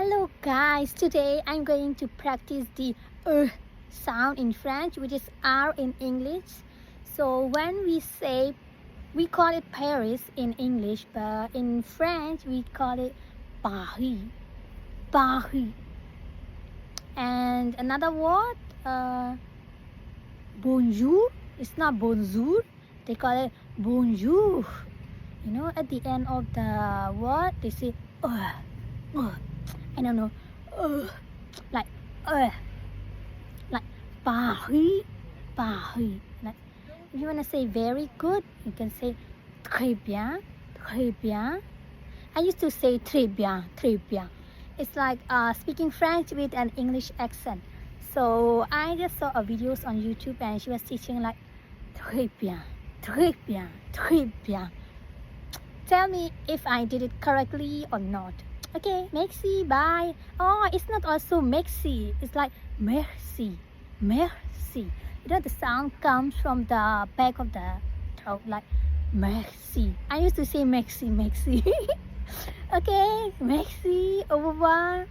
Hello guys, today I'm going to practice the sound in French, which is R in English. So when we say, we call it Paris in English, but in French we call it Paris, Paris. And another word, bonjour, it's not bonjour, they call it bonjour. You know, at the end of the word they say I don't know, like like Paris, Paris. Like if you wanna say very good, you can say très bien, très bien. I used to say très bien, très bien. It's like speaking French with an English accent. So I just saw a videos on YouTube and she was teaching like très bien, très bien, très bien. Tell me if I did it correctly or not. Okay, merci, bye. Oh, it's not also merci. It's like merci, merci. You know, the sound comes from the back of the throat, like merci. I used to say merci, merci. Okay, merci, au revoir.